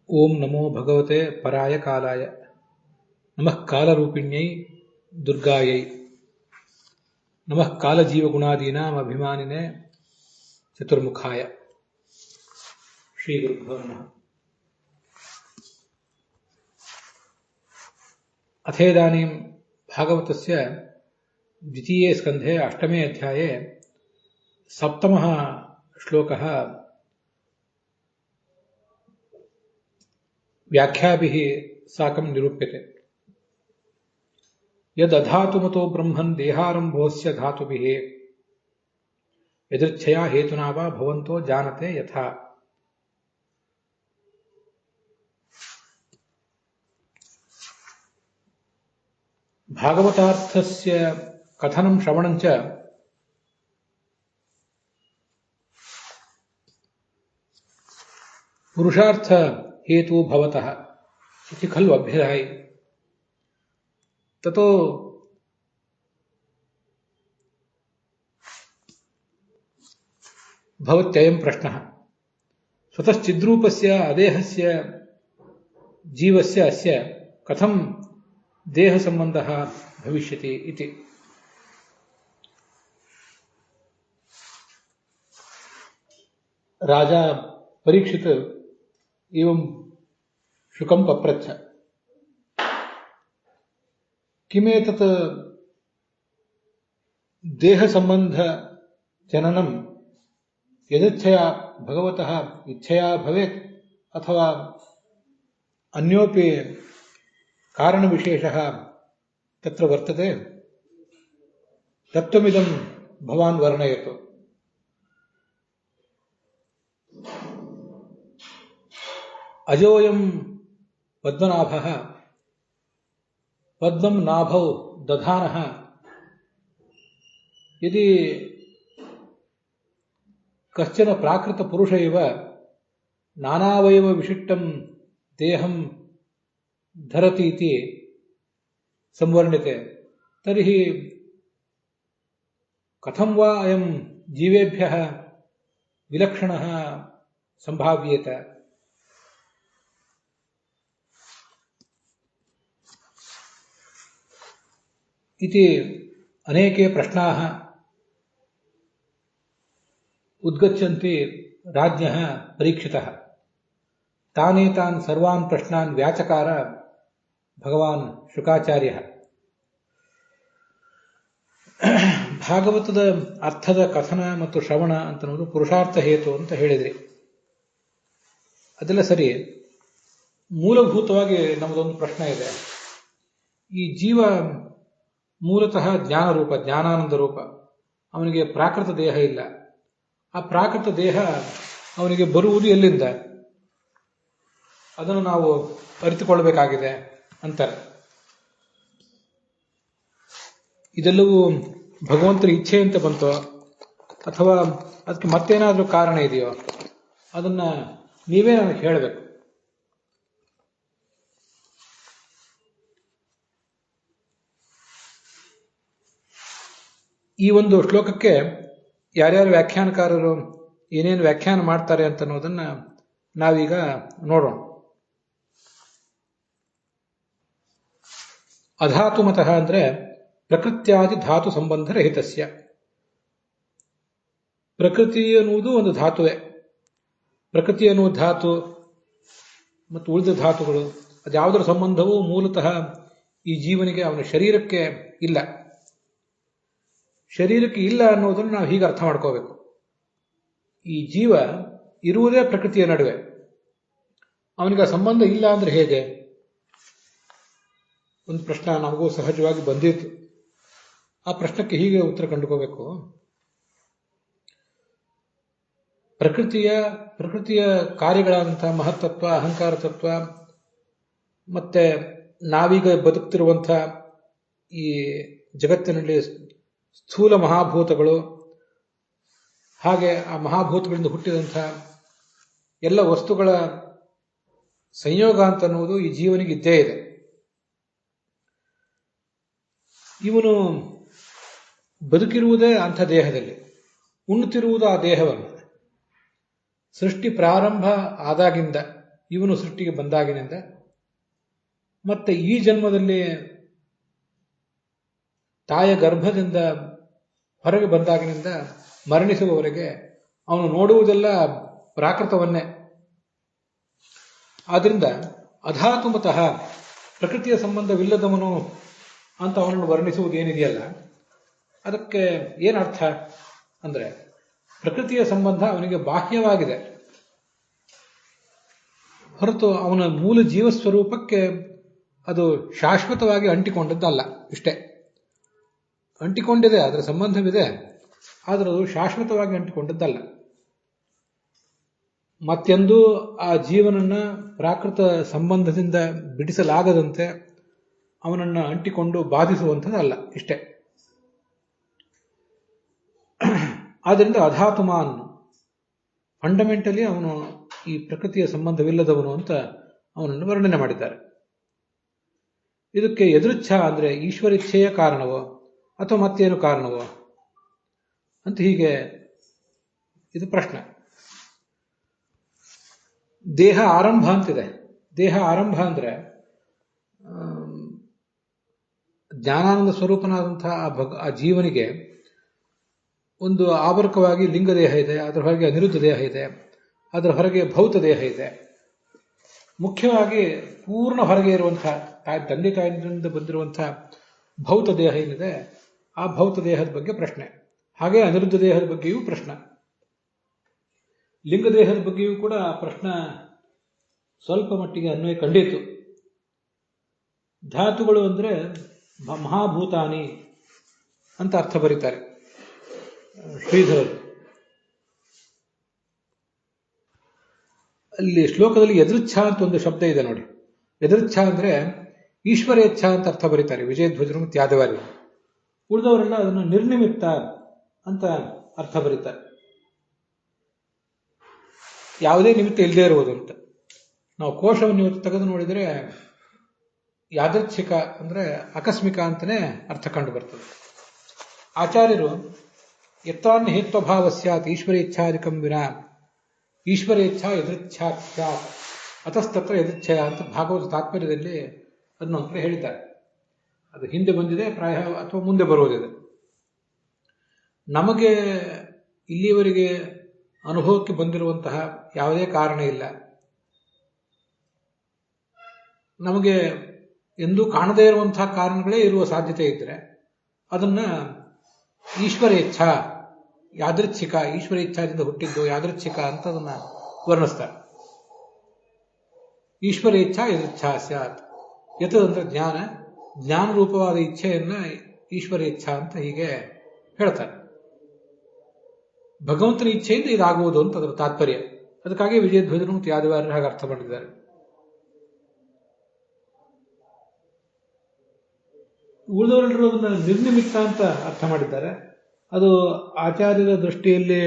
ಓಂ ನಮೋ ಭಗವತೆ ಪರಾಯ ಕಾಲಾಯ ನಮಃ ಕಾಲರೂಪಿಣ್ಯೈ ದುರ್ಗಾಯೈ ನಮಃ ಕಾಲಜೀವಗುಣಾದೀನಾಂ ಅಭಿಮಾನಿನೇ ಚತುರ್ಮುಖಾಯ. ಶ್ರೀ ಗುರುಭ್ಯೋ ನಮಃ. ಅಥೇದಾನೀಂ ಭಾಗವತಸ್ಯ ದ್ವಿತೀಯೇ ಸ್ಕಂಧೆ ಅಷ್ಟಮೇ ಅಧ್ಯಾಯೇ ಸಪ್ತಮಃ ಶ್ಲೋಕಃ ವ್ಯಾಖ್ಯಾಭಿಃ ಸಾಕಂ ನಿರೂಪ್ಯತೆ. ಯದಧಾತುಮತೋ ಬ್ರಹ್ಮನ್ ದೇಹಾರಂಭೋಸ್ಯ ಧಾತುಭಿಃ ಯದೃಚ್ಛಯಾ ಹೇತುನಾ ವಾ ಭವಂತೋ ಜಾನತೆ ಯಥಾ. ಭಾಗವತಾರ್ಥಸ್ಯ ಕಥನಂ ಶ್ರವಣಂಚ ಪುರುಷಾರ್ಥ ಹೇತು ಭವತಃ ಇತಿ ಖಲು ಅಭ್ಯುದಯೈ. ತತೋ ಭವತ್ಯಯಂ ಪ್ರಶ್ನಃ ಸ್ವತಃ ಚಿದ್ರೂಪಸ್ಯ ಅದೇಹಸ್ಯ ಜೀವಸ್ಯ ಅಸ್ಯ ಕಥಂ ದೇಹ ಸಂಬಂಧಃ ಭವಿಷ್ಯತಿ ಇತಿ. ರಾಜಾ ಪರೀಕ್ಷಿತ್ एवं शुकं पप्रच्छ किमेतत् देह संबंध जननं यदिच्छया भगवतः इच्छया भवेत् अथवा अन्योपि कारणविशेषः तत्र वर्तते तत्त्वमिदं भवान् वर्णयतु. अजोयं पद्मनाभः पद्मं नाभौ दधानः यदि कश्चन प्राकृतपुरुष एव नानावयव विशिष्टं देहं धरति इति संवर्ण्यते तर्हि कथं वा अयं जीवेभ्यः विलक्षणः संभाव्येत. इति अनेके प्रश्नाः उद्गच्छन्ति राज्ञः परीक्षितः. तानेतान् सर्वान् प्रश्नान् व्याचकार भगवान् ಶುಕಾಚಾರ್ಯः. ಭಾಗವತದ ಅರ್ಥದ ಕಥನ ಮತ್ತು ಶ್ರವಣ ಅಂತನ್ನೋದು ಪುರುಷಾರ್ಥ ಹೇತು ಅಂತ ಹೇಳಿದ್ರಿ. ಅದೆಲ್ಲ ಸರಿ. ಮೂಲಭೂತವಾಗಿ ನಮ್ಮದೊಂದು ಪ್ರಶ್ನೆ ಇದೆ. ಈ ಜೀವ ಮೂಲತಃ ಜ್ಞಾನ ರೂಪ, ಜ್ಞಾನಾನಂದ ರೂಪ. ಅವನಿಗೆ ಪ್ರಾಕೃತ ದೇಹ ಇಲ್ಲ. ಆ ಪ್ರಾಕೃತ ದೇಹ ಅವನಿಗೆ ಬರುವುದು ಎಲ್ಲಿಂದ? ಅದನ್ನು ನಾವು ಅರಿತುಕೊಳ್ಳಬೇಕಾಗಿದೆ ಅಂತಾರೆ. ಇದೆಲ್ಲವೂ ಭಗವಂತನ ಇಚ್ಛೆ ಅಂತ ಬಂತೋ ಅಥವಾ ಅದಕ್ಕೆ ಮತ್ತೇನಾದ್ರೂ ಕಾರಣ ಇದೆಯೋ ಅದನ್ನ ನೀವೇ ನನಗೆ ಹೇಳಬೇಕು. ಈ ಒಂದು ಶ್ಲೋಕಕ್ಕೆ ಯಾರ್ಯಾರು ವ್ಯಾಖ್ಯಾನಕಾರರು ಏನೇನು ವ್ಯಾಖ್ಯಾನ ಮಾಡ್ತಾರೆ ಅಂತ ಅನ್ನೋದನ್ನ ನಾವೀಗ ನೋಡೋಣ. ಅಧಾತು ಮತಃ ಅಂದ್ರೆ ಪ್ರಕೃತ್ಯಾದಿ ಧಾತು ಸಂಬಂಧ ರಹಿತಸ್ಯ. ಪ್ರಕೃತಿ ಅನ್ನುವುದು ಒಂದು ಧಾತುವೆ. ಪ್ರಕೃತಿ ಅನ್ನುವ ಧಾತು ಮತ್ತು ಉಳಿದ ಧಾತುಗಳು ಅದ್ಯಾವುದರ ಸಂಬಂಧವೂ ಮೂಲತಃ ಈ ಜೀವನಿಗೆ, ಅವನ ಶರೀರಕ್ಕೆ ಇಲ್ಲ. ಶರೀರಕ್ಕೆ ಇಲ್ಲ ಅನ್ನೋದನ್ನು ನಾವು ಹೀಗೆ ಅರ್ಥ ಮಾಡ್ಕೋಬೇಕು. ಈ ಜೀವ ಇರುವುದೇ ಪ್ರಕೃತಿಯ ನಡುವೆ. ಅವನಿಗೆ ಆ ಸಂಬಂಧ ಇಲ್ಲ ಅಂದ್ರೆ ಹೇಗೆ? ಒಂದು ಪ್ರಶ್ನೆ ನಮಗೂ ಸಹಜವಾಗಿ ಬಂದಿತ್ತು. ಆ ಪ್ರಶ್ನಕ್ಕೆ ಹೀಗೆ ಉತ್ತರ ಕಂಡುಕೋಬೇಕು. ಪ್ರಕೃತಿಯ ಕಾರ್ಯಗಳಾದಂತಹ ಮಹತ್ತತ್ವ, ಅಹಂಕಾರ ತತ್ವ, ಮತ್ತೆ ನಾವೀಗ ಬದುಕ್ತಿರುವಂತಹ ಈ ಜಗತ್ತಿನಲ್ಲಿ ಸ್ಥೂಲ ಮಹಾಭೂತಗಳು, ಹಾಗೆ ಆ ಮಹಾಭೂತಗಳಿಂದ ಹುಟ್ಟಿದಂಥ ಎಲ್ಲ ವಸ್ತುಗಳ ಸಂಯೋಗ ಅಂತ ಅನ್ನುವುದು ಈ ಜೀವನಿಗೆ ಇದ್ದೇ ಇದೆ. ಇವನು ಬದುಕಿರುವುದೇ ಅಂಥ ದೇಹದಲ್ಲಿ, ಉಣ್ಣುತ್ತಿರುವುದು ಆ ದೇಹವನ್ನು. ಸೃಷ್ಟಿ ಪ್ರಾರಂಭ ಆದಾಗಿಂದ ಇವನು ಸೃಷ್ಟಿಗೆ ಬಂದಾಗಿನಿಂದ ಮತ್ತೆ ಈ ಜನ್ಮದಲ್ಲಿ ತಾಯ ಗರ್ಭದಿಂದ ಹೊರಗೆ ಬಂದಾಗಿನಿಂದ ಮರಣಿಸುವವರೆಗೆ ಅವನು ನೋಡುವುದೆಲ್ಲ ಪ್ರಾಕೃತವನ್ನೇ. ಆದ್ದರಿಂದ ಅಧಾತುಮತಃ ಪ್ರಕೃತಿಯ ಸಂಬಂಧವಿಲ್ಲದವನು ಅಂತ ಅವನನ್ನು ವರ್ಣಿಸುವುದೇನಿದೆಯಲ್ಲ, ಅದಕ್ಕೆ ಏನರ್ಥ ಅಂದರೆ ಪ್ರಕೃತಿಯ ಸಂಬಂಧ ಅವನಿಗೆ ಬಾಹ್ಯವಾಗಿದೆ, ಹೊರತು ಅವನ ಮೂಲ ಜೀವಸ್ವರೂಪಕ್ಕೆ ಅದು ಶಾಶ್ವತವಾಗಿ ಅಂಟಿಕೊಂಡದ್ದಲ್ಲ. ಇಷ್ಟೇ, ಅಂಟಿಕೊಂಡಿದೆ, ಅದರ ಸಂಬಂಧವಿದೆ, ಆದರೆ ಅದು ಶಾಶ್ವತವಾಗಿ ಅಂಟಿಕೊಂಡದ್ದಲ್ಲ. ಮತ್ತೆಂದೂ ಆ ಜೀವನನ್ನ ಪ್ರಾಕೃತ ಸಂಬಂಧದಿಂದ ಬಿಡಿಸಲಾಗದಂತೆ ಅವನನ್ನು ಅಂಟಿಕೊಂಡು ಬಾಧಿಸುವಂಥದ್ದಲ್ಲ. ಇಷ್ಟೇ. ಆದ್ದರಿಂದ ಅಧಾತುಮಾನ್ ಫಂಡಮೆಂಟಲಿ ಅವನು ಈ ಪ್ರಕೃತಿಯ ಸಂಬಂಧವಿಲ್ಲದವನು ಅಂತ ಅವನನ್ನು ವರ್ಣನೆ ಮಾಡಿದ್ದಾರೆ. ಇದಕ್ಕೆ ಎದುರುಚ್ಛ ಅಂದರೆ ಈಶ್ವರಿಚ್ಛೆಯ ಕಾರಣವೋ ಅಥವಾ ಮತ್ತೇನು ಕಾರಣವೋ ಅಂತ ಹೀಗೆ ಇದು ಪ್ರಶ್ನೆ. ದೇಹ ಆರಂಭ ಅಂತಿದೆ. ದೇಹ ಆರಂಭ ಅಂದರೆ ಜ್ಞಾನಾನಂದ ಸ್ವರೂಪನಾದಂತಹ ಆ ಜೀವನಿಗೆ ಒಂದು ಆವರಕವಾಗಿ ಲಿಂಗ ದೇಹ ಇದೆ, ಅದರ ಹೊರಗೆ ಅನಿರುದ್ಧ ದೇಹ ಇದೆ, ಅದರ ಹೊರಗೆ ಭೌತ ದೇಹ ಇದೆ. ಮುಖ್ಯವಾಗಿ ಪೂರ್ಣ ಹೊರಗೆ ಇರುವಂತಹ ತಂದೆ ತಾಯಿಯಿಂದ ಬಂದಿರುವಂತಹ ಭೌತ ದೇಹ ಏನಿದೆ, ಆ ಭೌತ ದೇಹದ ಬಗ್ಗೆ ಪ್ರಶ್ನೆ. ಹಾಗೆ ಅನಿರುದ್ಧ ದೇಹದ ಬಗ್ಗೆಯೂ ಪ್ರಶ್ನೆ. ಲಿಂಗ ದೇಹದ ಬಗ್ಗೆಯೂ ಕೂಡ ಪ್ರಶ್ನೆ ಸ್ವಲ್ಪ ಮಟ್ಟಿಗೆ ಅನ್ವಯ ಕಂಡಿತು. ಧಾತುಗಳು ಅಂದರೆ ಮಹಾಭೂತಾನಿ ಅಂತ ಅರ್ಥ ಬರೀತಾರೆ ಶ್ರೀಧರರು. ಅಲ್ಲಿ ಶ್ಲೋಕದಲ್ಲಿ ಎದೃಚ್ಛ ಅಂತ ಒಂದು ಶಬ್ದ ಇದೆ ನೋಡಿ. ಎದೃಚ್ಛ ಅಂದರೆ ಈಶ್ವರೇಚ್ಛ ಅಂತ ಅರ್ಥ ಬರೀತಾರೆ ವಿಜಯಧ್ವಜರು ಮತ್ತು ಯಾದವಾರಿ. ಉಳಿದವರೆಲ್ಲ ಅದನ್ನು ನಿರ್ನಿಮಿತ್ತ ಅಂತ ಅರ್ಥ ಬರೀತಾರೆ. ಯಾವುದೇ ನಿಮಿತ್ತ ಇಲ್ಲದೆ ಇರುವುದು ಅಂತ. ನಾವು ಕೋಶವನ್ನು ಇವತ್ತು ತೆಗೆದು ನೋಡಿದರೆ ಯಾದೃಚ್ಛಿಕ ಅಂದರೆ ಆಕಸ್ಮಿಕ ಅಂತಲೇ ಅರ್ಥ ಕಂಡು ಬರ್ತದೆ. ಆಚಾರ್ಯರು ಯತ್ರಾನ್ಯ ಹೇತ್ವಭಾವ ಸ್ಯಾತ್ ಈಶ್ವರೇಚ್ಛಾಧಿಕಂ ವಿನ ಈಶ್ವರೇಚ್ಛಾ ಎದೃಚ್ಛಾ ಸ್ಯಾತ್ ಅತಸ್ತತ್ರ ಎದೃಚ್ಛಯ ಅಂತ ಭಾಗವತ ತಾತ್ಪರ್ಯದಲ್ಲಿ ಅದನ್ನೊಂದು ಹೇಳಿದ್ದಾರೆ. ಅದು ಹಿಂದೆ ಬಂದಿದೆ ಪ್ರಾಯ ಅಥವಾ ಮುಂದೆ ಬರುವುದಿದೆ. ನಮಗೆ ಇಲ್ಲಿಯವರೆಗೆ ಅನುಭವಕ್ಕೆ ಬಂದಿರುವಂತಹ ಯಾವುದೇ ಕಾರಣ ಇಲ್ಲ. ನಮಗೆ ಎಂದೂ ಕಾಣದೇ ಇರುವಂತಹ ಕಾರಣಗಳೇ ಇರುವ ಸಾಧ್ಯತೆ ಇದ್ದರೆ ಅದನ್ನ ಈಶ್ವರೇಚ್ಛ, ಯಾದೃಚ್ಛಿಕ, ಈಶ್ವರೇಚ್ಛಾದಿಂದ ಹುಟ್ಟಿದ್ದು ಯಾದೃಚ್ಛಿಕ ಅಂತ ಅದನ್ನ ವರ್ಣಿಸ್ತಾರೆ. ಈಶ್ವರೇಚ್ಛಾ ಯದೃಚ್ಛಾ ಸ್ಯಾತ್. ಯತದಂದ್ರೆ ಜ್ಞಾನ, ಜ್ಞಾನ ರೂಪವಾದ ಇಚ್ಛೆಯನ್ನ ಈಶ್ವರೇಚ್ಛಾ ಅಂತ ಹೀಗೆ ಹೇಳ್ತಾರೆ. ಭಗವಂತನ ಇಚ್ಛೆಯಿಂದ ಇದಾಗುವುದು ಅಂತ ಅದರ ತಾತ್ಪರ್ಯ. ಅದಕ್ಕಾಗಿ ವಿಜಯಧ್ವಜರು ಮತ್ತು ಯಾದವಾರ್ಯರು ಹಾಗೆ ಅರ್ಥ ಮಾಡಿದ್ದಾರೆ. ಉಳಿದವರೆಲ್ಲರೂ ಅದನ್ನ ನಿರ್ನಿಮಿತ್ತ ಅಂತ ಅರ್ಥ ಮಾಡಿದ್ದಾರೆ. ಅದು ಆಚಾರ್ಯರ ದೃಷ್ಟಿಯಲ್ಲಿ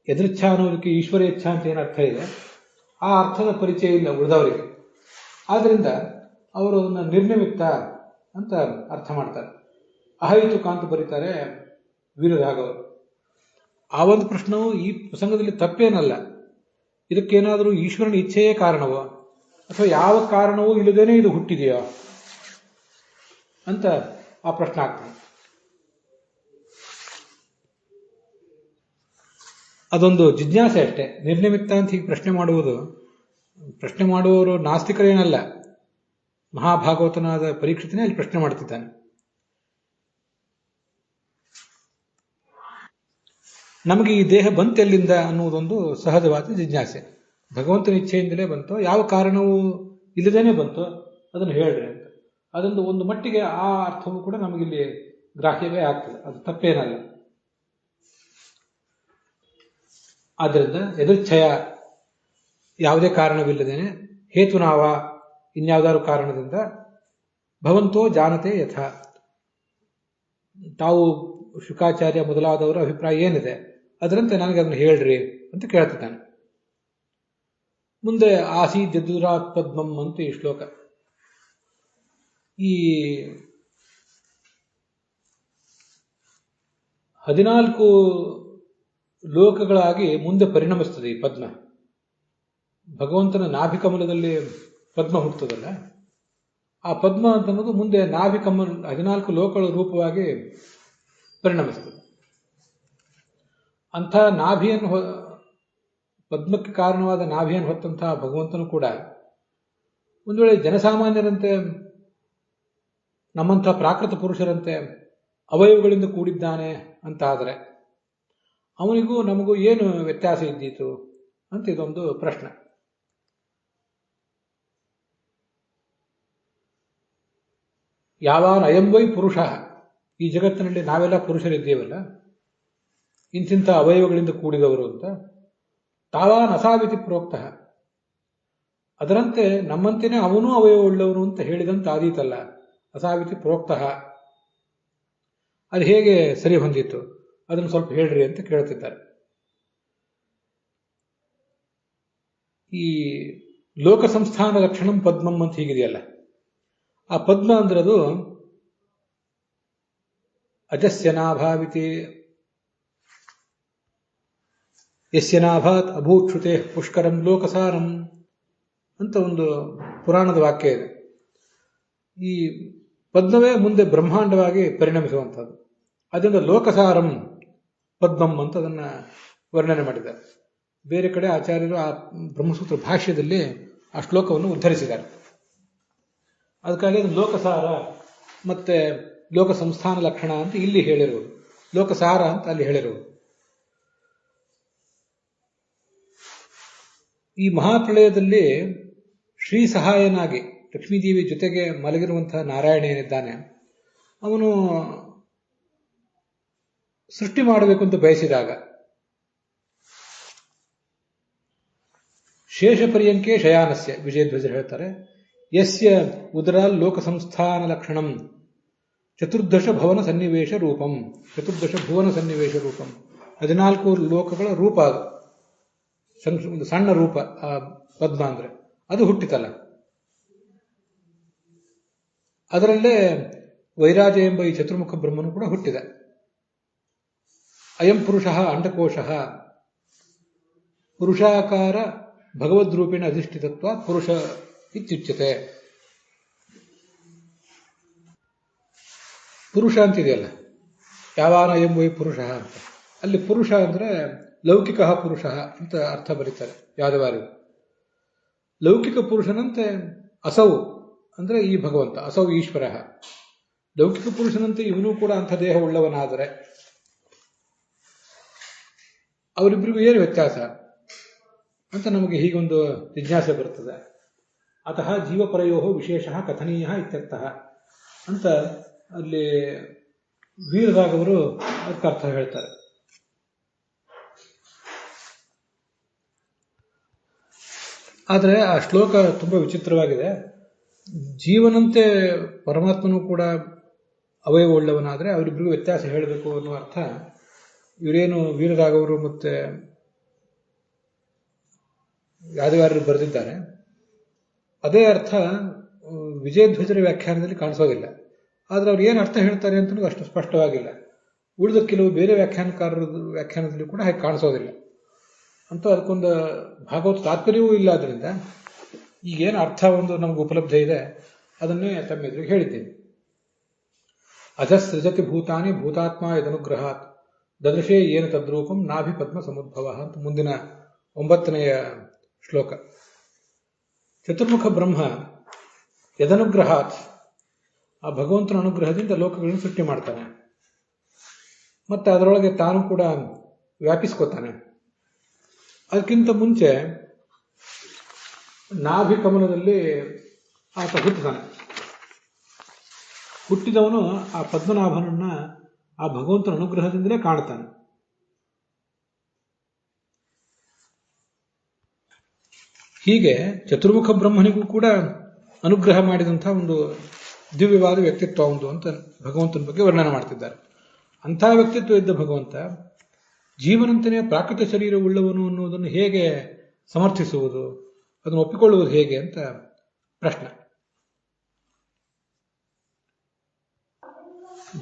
ಎದೃಚ್ಛಾ ಅನ್ನೋದಕ್ಕೆ ಈಶ್ವರೇಚ್ಛಾ ಅಂತ ಏನು ಅರ್ಥ ಇದೆ, ಆ ಅರ್ಥದ ಪರಿಚಯ ಇಲ್ಲ ಉಳಿದವರಿಗೆ. ಆದ್ರಿಂದ ಅವರು ಅದನ್ನ ನಿರ್ನಿಮಿತ್ತ ಅಂತ ಅರ್ಥ ಮಾಡ್ತಾರೆ. ಅಹೈತುಕ ಅಂತ ಬರೀತಾರೆ ವೀರರಾಘವರು. ಆ ಒಂದು ಪ್ರಶ್ನವು ಈ ಪ್ರಸಂಗದಲ್ಲಿ ತಪ್ಪೇನಲ್ಲ. ಇದಕ್ಕೇನಾದರೂ ಈಶ್ವರನ ಇಚ್ಛೆಯೇ ಕಾರಣವೋ ಅಥವಾ ಯಾವ ಕಾರಣವೂ ಇಲ್ಲದೇನೆ ಇದು ಹುಟ್ಟಿದೆಯೋ ಅಂತ ಆ ಪ್ರಶ್ನೆ ಆಗ್ತದೆ. ಅದೊಂದು ಜಿಜ್ಞಾಸೆ ಅಷ್ಟೇ. ನಿರ್ನಿಮಿತ್ತ ಅಂತ ಹೀಗೆ ಪ್ರಶ್ನೆ ಮಾಡುವವರು ನಾಸ್ತಿಕರೇನಲ್ಲ. ಮಹಾಭಾಗವತನಾದ ಪರೀಕ್ಷಿತನೇ ಅಲ್ಲಿ ಪ್ರಶ್ನೆ ಮಾಡ್ತಿದ್ದಾನೆ. ನಮಗೆ ಈ ದೇಹ ಬಂತೆಲ್ಲಿಂದ ಅನ್ನುವುದೊಂದು ಸಹಜವಾದ ಜಿಜ್ಞಾಸೆ. ಭಗವಂತನ ಇಚ್ಛೆಯಿಂದಲೇ ಬಂತೋ, ಯಾವ ಕಾರಣವೂ ಇಲ್ಲದೇನೆ ಬಂತೋ ಅದನ್ನು ಹೇಳ್ರಿ ಅಂತ. ಅದೊಂದು ಒಂದು ಮಟ್ಟಿಗೆ ಆ ಅರ್ಥವೂ ಕೂಡ ನಮಗಿಲ್ಲಿ ಗ್ರಾಹ್ಯವೇ ಆಗ್ತದೆ. ಅದು ತಪ್ಪೇನಲ್ಲ. ಆದ್ದರಿಂದ ಎದೃಚ್ಛಯ, ಯಾವುದೇ ಕಾರಣವಿಲ್ಲದೇನೆ, ಹೇತುನಾವ, ಇನ್ಯಾವುದಾದ್ರು ಕಾರಣದಿಂದ, ಭವಂತೋ ಜಾನತೆ ಯಥ, ತಾವು ಶುಕಾಚಾರ್ಯ ಮೊದಲಾದವರ ಅಭಿಪ್ರಾಯ ಏನಿದೆ ಅದರಂತೆ ನನಗೆ ಅದನ್ನು ಹೇಳ್ರಿ ಅಂತ ಕೇಳ್ತಿದ್ದಾನೆ. ಮುಂದೆ ಆಸೀದ್ ಯದುರಾತ್ ಪದ್ಮಂ ಅಂತ ಈ ಶ್ಲೋಕ. ಈ 14 ಲೋಕಗಳಾಗಿ ಮುಂದೆ ಪರಿಣಮಿಸ್ತದೆ ಈ ಪದ್ಮ. ಭಗವಂತನ ನಾಭಿಕಮಲದಲ್ಲಿ ಪದ್ಮ ಹುಟ್ಟುತ್ತದಲ್ಲ, ಆ ಪದ್ಮ ಅಂತನ್ನೋದು ಮುಂದೆ ನಾಭಿಕಮಲ 14 ಲೋಕಗಳ ರೂಪವಾಗಿ ಪರಿಣಮಿಸ್ತದೆ. ಅಂಥ ನಾಭಿಯನ್ನು ಪದ್ಮಕ್ಕೆ ಕಾರಣವಾದ ನಾಭಿಯನ್ನು ಹೊತ್ತಂತಹ ಭಗವಂತನು ಕೂಡ ಒಂದು ವೇಳೆ ಜನಸಾಮಾನ್ಯರಂತೆ ನಮ್ಮಂಥ ಪ್ರಾಕೃತ ಪುರುಷರಂತೆ ಅವಯವಗಳಿಂದ ಕೂಡಿದ್ದಾನೆ ಅಂತ ಆದರೆ ಅವನಿಗೂ ನಮಗೂ ಏನು ವ್ಯತ್ಯಾಸ ಇದ್ದೀತು ಅಂತ ಇದೊಂದು ಪ್ರಶ್ನೆ. ಯಾವಾನ ಅಯಂವೈ ಪುರುಷ, ಈ ಜಗತ್ತಿನಲ್ಲಿ ನಾವೆಲ್ಲ ಪುರುಷರಿದ್ದೇವಲ್ಲ, ಇಂತಿಂಥ ಅವಯವಗಳಿಂದ ಕೂಡಿದವರು ಅಂತ. ತಾವಾನ್ ಅಸಾವಿತಿ ಪ್ರೋಕ್ತ, ಅದರಂತೆ ನಮ್ಮಂತೆಯೇ ಅವನೂ ಅವಯವವುಳ್ಳವನು ಅಂತ ಹೇಳಿದಂತೆ ಆದೀತಲ್ಲ, ಅಸಾವಿತಿ ಪ್ರೋಕ್ತ. ಅದು ಹೇಗೆ ಸರಿ ಹೊಂದಿತ್ತು ಅದನ್ನು ಸ್ವಲ್ಪ ಹೇಳ್ರಿ ಅಂತ ಕೇಳ್ತಿದ್ದಾರೆ. ಈ ಲೋಕ ಸಂಸ್ಥಾನ ಲಕ್ಷಣಂ ಪದ್ಮಂ ಅಂತ ಹೀಗಿದೆಯಲ್ಲ, ಆ ಪದ್ಮ ಅಂದ್ರೆ ಅದು ಅಜಸ್ಯನಾಭಾವಿತಿ ಯಸ್ಯನಾಭಾತ್ ಅಭೂಕ್ಷುತೆ ಪುಷ್ಕರಂ ಲೋಕಸಾರಂ ಅಂತ ಒಂದು ಪುರಾಣದ ವಾಕ್ಯ ಇದೆ. ಈ ಪದ್ಮವೇ ಮುಂದೆ ಬ್ರಹ್ಮಾಂಡವಾಗಿ ಪರಿಣಮಿಸುವಂಥದ್ದು. ಅದರಿಂದ ಲೋಕಸಾರಂ ಪದ್ಮಂ ಅಂತ ಅದನ್ನು ವರ್ಣನೆ ಮಾಡಿದ್ದಾರೆ. ಬೇರೆ ಕಡೆ ಆಚಾರ್ಯರು ಆ ಬ್ರಹ್ಮಸೂತ್ರ ಭಾಷ್ಯದಲ್ಲಿ ಆ ಶ್ಲೋಕವನ್ನು ಉದ್ಧರಿಸಿದ್ದಾರೆ. ಅದಕ್ಕಾಗಿ ಅದು ಲೋಕಸಾರ ಮತ್ತೆ ಲೋಕ ಸಂಸ್ಥಾನ ಲಕ್ಷಣ ಅಂತ ಇಲ್ಲಿ ಹೇಳಿರುವುದು, ಲೋಕಸಾರ ಅಂತ ಅಲ್ಲಿ ಹೇಳಿರುವುದು. ಈ ಮಹಾಪ್ರಳಯದಲ್ಲಿ ಶ್ರೀ ಸಹಾಯನಾಗಿ ಲಕ್ಷ್ಮೀದೇವಿ ಜೊತೆಗೆ ಮಲಗಿರುವಂತಹ ನಾರಾಯಣ ಏನಿದ್ದಾನೆ, ಅವನು ಸೃಷ್ಟಿ ಮಾಡಬೇಕು ಅಂತ ಬಯಸಿದಾಗ ಶೇಷ ಪರ್ಯಂಕೆ ಶಯಾನಸ್ಯ, ವಿಜಯಧ್ವಜರು ಹೇಳ್ತಾರೆ, ಯಸ್ಯ ಉದರ ಲೋಕ ಸಂಸ್ಥಾನ ಲಕ್ಷಣಂ ಚತುರ್ದಶ ಭುವನ ಸನ್ನಿವೇಶ ರೂಪಂ. ಚತುರ್ದಶ ಭುವನ ಸನ್ನಿವೇಶ ರೂಪಂ, 14 ಲೋಕಗಳ ರೂಪ. ಅದು ಒಂದು ಸಣ್ಣ ರೂಪ. ಆ ಪದ್ಮ ಅಂದ್ರೆ ಅದು ಹುಟ್ಟಿತಲ್ಲ, ಅದರಲ್ಲೇ ವೈರಾಜ ಎಂಬ ಈ ಚತುರ್ಮುಖ ಬ್ರಹ್ಮನು ಕೂಡ ಹುಟ್ಟಿದೆ. ಅಯಂ ಪುರುಷ ಅಂಡಕೋಶ ಪುರುಷಾಕಾರ ಭಗವದ್ರೂಪೇಣ ಅಧಿಷ್ಠಿತತ್ವ ಪುರುಷ ಇತ್ಯುಚ್ಯತೆ. ಪುರುಷ ಅಂತಿದೆಯಲ್ಲ, ಯಾವಾನ ಎಂಬ ಪುರುಷ ಅಂತ, ಅಲ್ಲಿ ಪುರುಷ ಅಂದ್ರೆ ಲೌಕಿಕ ಪುರುಷ ಅಂತ ಅರ್ಥ ಬರೀತಾರೆ ಯಾದವಾರಿ. ಲೌಕಿಕ ಪುರುಷನಂತೆ ಅಸೌ ಅಂದ್ರೆ ಈ ಭಗವಂತ, ಅಸೌ ಈಶ್ವರ. ಲೌಕಿಕ ಪುರುಷನಂತೆ ಇವನು ಕೂಡ ಅಂಥ ದೇಹ ಉಳ್ಳವನಾದರೆ ಅವರಿಬ್ಬರಿಗೂ ಏನು ವ್ಯತ್ಯಾಸ ಅಂತ ನಮಗೆ ಹೀಗೊಂದು ಜಿಜ್ಞಾಸೆ ಬರುತ್ತದೆ. ಅತಃ ಜೀವಪರಯೋ ವಿಶೇಷ ಕಥನೀಯ ಇತ್ಯರ್ಥಃ ಅಂತ ಅಲ್ಲಿ ವೀರರಾಘವರು ಅದಕ್ಕೆ ಅರ್ಥ ಹೇಳ್ತಾರೆ. ಆದರೆ ಆ ಶ್ಲೋಕ ತುಂಬ ವಿಚಿತ್ರವಾಗಿದೆ. ಜೀವನಂತೆ ಪರಮಾತ್ಮನೂ ಕೂಡ ಅವಯವವುಳ್ಳವನಾದರೆ ಅವರಿಬ್ಬರಿಗೂ ವ್ಯತ್ಯಾಸ ಹೇಳಬೇಕು ಅನ್ನುವ ಅರ್ಥ ಇವರೇನು ವೀರರಾಘವರು ಮತ್ತೆ ಯಾದವಾರರು ಬರೆದಿದ್ದಾರೆ. ಅದೇ ಅರ್ಥ ವಿಜಯಧ್ವಜರ ವ್ಯಾಖ್ಯಾನದಲ್ಲಿ ಕಾಣಿಸೋದಿಲ್ಲ. ಆದರೆ ಅವ್ರು ಏನು ಅರ್ಥ ಹೇಳ್ತಾರೆ ಅಂತಲೂ ಅಷ್ಟು ಸ್ಪಷ್ಟವಾಗಿಲ್ಲ. ಉಳಿದ ಕೆಲವು ಬೇರೆ ವ್ಯಾಖ್ಯಾನಕಾರರ ವ್ಯಾಖ್ಯಾನದಲ್ಲಿ ಕೂಡ ಹಾಗೆ ಕಾಣಿಸೋದಿಲ್ಲ. ಅಂತೂ ಅದಕ್ಕೊಂದು ಭಾಗವತ ತಾತ್ಪರ್ಯವೂ ಇಲ್ಲ. ಆದ್ದರಿಂದ ಈಗೇನು ಅರ್ಥ ಒಂದು ನಮ್ಗೆ ಉಪಲಬ್ಧ ಇದೆ ಅದನ್ನೇ ತಮ್ಮ ಎದುರಿಗೆ ಹೇಳಿದ್ದೇನೆ. ಅಜಸೃಜತಿ ಭೂತಾನಿ ಭೂತಾತ್ಮ ಯದನುಗ್ರಹಾತ್ ದದೃಶೇ ಏನು ತದ್ರೂಪಂ ನಾಭಿ ಪದ್ಮ ಸಮುದ್ಭವ ಅಂತ ಮುಂದಿನ 9ನೆಯ ಶ್ಲೋಕ. ಚತುರ್ಮುಖ ಬ್ರಹ್ಮ ಯದನುಗ್ರಹಾತ್, ಆ ಭಗವಂತನ ಅನುಗ್ರಹದಿಂದ ಲೋಕಗಳನ್ನು ಸೃಷ್ಟಿ ಮಾಡ್ತಾನೆ, ಮತ್ತೆ ಅದರೊಳಗೆ ತಾನು ಕೂಡ ವ್ಯಾಪಿಸ್ಕೋತಾನೆ. ಅದಕ್ಕಿಂತ ಮುಂಚೆ ನಾಭಿ ಕಮಲದಲ್ಲಿ ಆತ ಹುಟ್ಟಿದಾನೆ. ಹುಟ್ಟಿದವನು ಆ ಪದ್ಮನಾಭನನ್ನ ಆ ಭಗವಂತನ ಅನುಗ್ರಹದಿಂದಲೇ ಕಾಣ್ತಾನೆ. ಹೀಗೆ ಚತುರ್ಮುಖ ಬ್ರಹ್ಮನಿಗೂ ಕೂಡ ಅನುಗ್ರಹ ಮಾಡಿದಂತಹ ಒಂದು ದಿವ್ಯವಾದ ವ್ಯಕ್ತಿತ್ವ ಒಂದು ಅಂತ ಭಗವಂತನ ಬಗ್ಗೆ ವರ್ಣನೆ ಮಾಡ್ತಿದ್ದಾರೆ. ಅಂಥ ವ್ಯಕ್ತಿತ್ವ ಇದ್ದ ಭಗವಂತ ಜೀವನಂತೆಯೇ ಪ್ರಾಕೃತ ಶರೀರವುಳ್ಳವನು ಅನ್ನುವುದನ್ನು ಹೇಗೆ ಸಮರ್ಥಿಸುವುದು, ಅದನ್ನು ಒಪ್ಪಿಕೊಳ್ಳುವುದು ಹೇಗೆ ಅಂತ ಪ್ರಶ್ನೆ.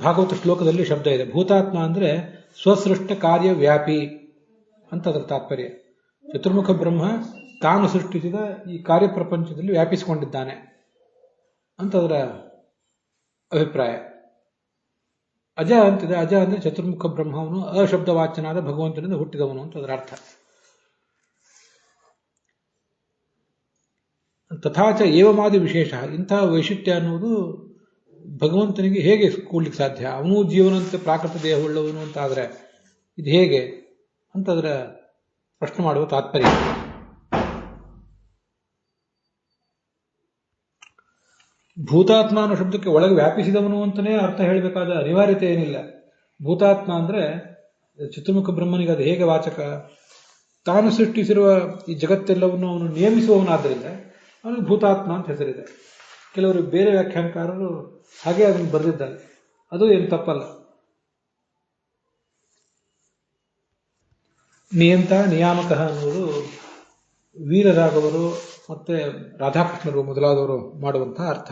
ಭಾಗವತ ಶ್ಲೋಕದಲ್ಲಿ ಶಬ್ದ ಇದೆ. ಭೂತಾತ್ಮ ಅಂದ್ರೆ ಸ್ವಸೃಷ್ಟ ಕಾರ್ಯ ವ್ಯಾಪಿ ಅಂತ ಅದರ ತಾತ್ಪರ್ಯ. ಚತುರ್ಮುಖ ಬ್ರಹ್ಮ ತಾನು ಸೃಷ್ಟಿಸಿದ ಈ ಕಾರ್ಯಪ್ರಪಂಚದಲ್ಲಿ ವ್ಯಾಪಿಸಿಕೊಂಡಿದ್ದಾನೆ ಅಂತ ಅದರ ಅಭಿಪ್ರಾಯ. ಅಜ ಅಂತಿದೆ. ಅಜ ಅಂದ್ರೆ ಚತುರ್ಮುಖ ಬ್ರಹ್ಮವನು ಅಶಬ್ದವಾಚ್ಯನಾದ ಭಗವಂತನಿಂದ ಹುಟ್ಟಿದವನು ಅಂತ ಅದರ ಅರ್ಥ. ತಥಾಚ ಏವಮಾದಿ ವಿಶೇಷ, ಇಂತಹ ವೈಶಿಷ್ಟ್ಯ ಅನ್ನುವುದು ಭಗವಂತನಿಗೆ ಹೇಗೆ ಕೂಡ್ಲಿಕ್ಕೆ ಸಾಧ್ಯ? ಅವನು ಜೀವನಂತೆ ಪ್ರಾಕೃತ ದೇಹವುಳ್ಳವನು ಅಂತ ಆದರೆ ಇದು ಹೇಗೆ ಅಂತ ಅದರ ಪ್ರಶ್ನೆ ಮಾಡುವ ತಾತ್ಪರ್ಯ. ಭೂತಾತ್ಮ ಅನ್ನೋ ಶಬ್ದಕ್ಕೆ ಒಳಗೆ ವ್ಯಾಪಿಸಿದವನು ಅಂತಲೇ ಅರ್ಥ ಹೇಳಬೇಕಾದ ಅನಿವಾರ್ಯತೆ ಏನಿಲ್ಲ. ಭೂತಾತ್ಮ ಅಂದ್ರೆ ಚತುರ್ಮುಖ ಬ್ರಹ್ಮನಿಗೆ ಅದು ಹೇಗೆ ವಾಚಕ? ತಾನು ಸೃಷ್ಟಿಸಿರುವ ಈ ಜಗತ್ತೆಲ್ಲವನ್ನು ಅವನು ನಿಯಮಿಸುವವನಾದ್ದರಿಂದ ಅವನಿಗೆ ಭೂತಾತ್ಮ ಅಂತ ಹೆಸರಿದೆ. ಕೆಲವರು ಬೇರೆ ವ್ಯಾಖ್ಯಾನಕಾರರು ಹಾಗೆ ಅದನ್ನು ಬರೆದಿದ್ದಾರೆ. ಅದು ಏನು ತಪ್ಪಲ್ಲ. ನಿಯಂತ ನಿಯಾಮಕ ಅನ್ನುವುದು ವೀರರಾಘವರು ಮತ್ತೆ ರಾಧಾಕೃಷ್ಣರು ಮೊದಲಾದವರು ಮಾಡುವಂತಹ ಅರ್ಥ.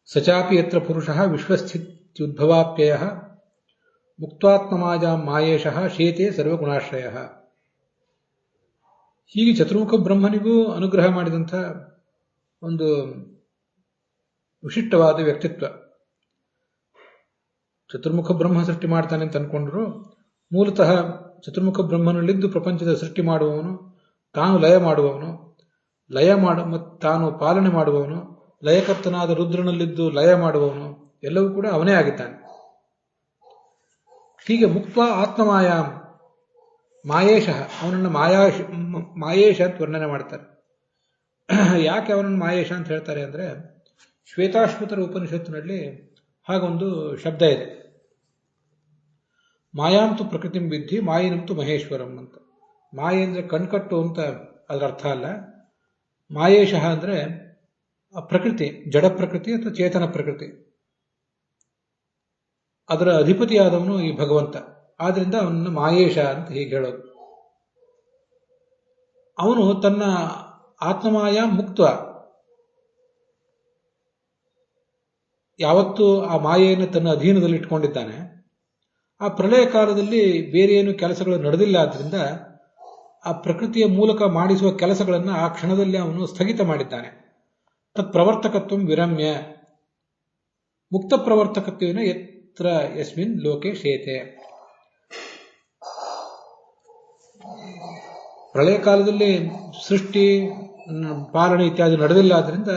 ಸಚಾಪಿ ಯತ್ರ ಪುರುಷಃ ವಿಶ್ವಸ್ಥಿತ್ಯುದ್ಭವಾಪ್ಯಯ ಮುಕ್ತಾತ್ಮಮಾಜ ಮಾಯೇಶಃ ಶೇತೆ ಸರ್ವಗುಣಾಶ್ರಯ. ಹೀಗೆ ಚತುರ್ಮುಖ ಬ್ರಹ್ಮನಿಗೂ ಅನುಗ್ರಹ ಮಾಡಿದಂಥ ಒಂದು ವಿಶಿಷ್ಟವಾದ ವ್ಯಕ್ತಿತ್ವ. ಚತುರ್ಮುಖ ಬ್ರಹ್ಮ ಸೃಷ್ಟಿ ಮಾಡ್ತಾನೆ ಅಂತ ಅನ್ಕೊಂಡ್ರು, ಮೂಲತಃ ಚತುರ್ಮುಖ ಬ್ರಹ್ಮನಲ್ಲಿದ್ದು ಪ್ರಪಂಚದ ಸೃಷ್ಟಿ ಮಾಡುವವನು, ತಾನು ಲಯ ಮಾಡುವವನು, ಮತ್ತು ತಾನು ಪಾಲನೆ ಮಾಡುವವನು, ಲಯಕರ್ತನಾದ ರುದ್ರನಲ್ಲಿದ್ದು ಲಯ ಮಾಡುವವನು, ಎಲ್ಲವೂ ಕೂಡ ಅವನೇ ಆಗಿದ್ದಾನೆ. ಹೀಗೆ ಮುಕ್ತ ಆತ್ಮಮಾಯಾಂ ಮಾಯೇಶಃ, ಅವನನ್ನು ಮಾಯೇಶ ಅಂತ ವರ್ಣನೆ ಮಾಡ್ತಾರೆ. ಯಾಕೆ ಅವನನ್ನು ಮಾಯೇಶ ಅಂತ ಹೇಳ್ತಾರೆ ಅಂದ್ರೆ, ಶ್ವೇತಾಶ್ವತರ ಉಪನಿಷತ್ತಿನಲ್ಲಿ ಹಾಗೊಂದು ಶಬ್ದ ಇದೆ. ಮಾಯಾಂತು ಪ್ರಕೃತಿಂ ವಿದ್ಧಿ ಮಾಯಿನಂತು ಮಹೇಶ್ವರಂ ಅಂತ. ಮಾಯೆ ಅಂದ್ರೆ ಕಣ್ಕಟ್ಟು ಅಂತ ಅದರ ಅರ್ಥ ಅಲ್ಲ. ಮಾಯೇಶಃ ಅಂದ್ರೆ ಪ್ರಕೃತಿ, ಜಡ ಪ್ರಕೃತಿ ಅಥವಾ ಚೇತನ ಪ್ರಕೃತಿ, ಅದರ ಅಧಿಪತಿಯಾದವನು ಈ ಭಗವಂತ. ಆದ್ರಿಂದ ಅವನನ್ನು ಮಾಯೇಶ ಅಂತ ಹೀಗೆ ಹೇಳೋದು. ಅವನು ತನ್ನ ಆತ್ಮಮಾಯ ಮುಕ್ತ, ಯಾವತ್ತು ಆ ಮಾಯೆಯನ್ನು ತನ್ನ ಅಧೀನದಲ್ಲಿ ಇಟ್ಕೊಂಡಿದ್ದಾನೆ. ಆ ಪ್ರಳಯ ಕಾಲದಲ್ಲಿ ಬೇರೆ ಏನು ಕೆಲಸಗಳು ನಡೆದಿಲ್ಲ. ಆದ್ರಿಂದ ಆ ಪ್ರಕೃತಿಯ ಮೂಲಕ ಮಾಡಿಸುವ ಕೆಲಸಗಳನ್ನು ಆ ಕ್ಷಣದಲ್ಲಿ ಅವನು ಸ್ಥಗಿತ ಮಾಡಿದ್ದಾನೆ. ತತ್ ಪ್ರವರ್ತಕತ್ವ ವಿರಮ್ಯ, ಮುಕ್ತ ಪ್ರವರ್ತಕತ್ವೇನ ಯತ್ರ ಯಸ್ಮಿನ್ ಲೋಕೆ ಶೇತೆ. ಪ್ರಳಯ ಕಾಲದಲ್ಲಿ ಸೃಷ್ಟಿ ಪಾಲನೆ ಇತ್ಯಾದಿ ನಡೆದಿಲ್ಲ. ಆದ್ರಿಂದ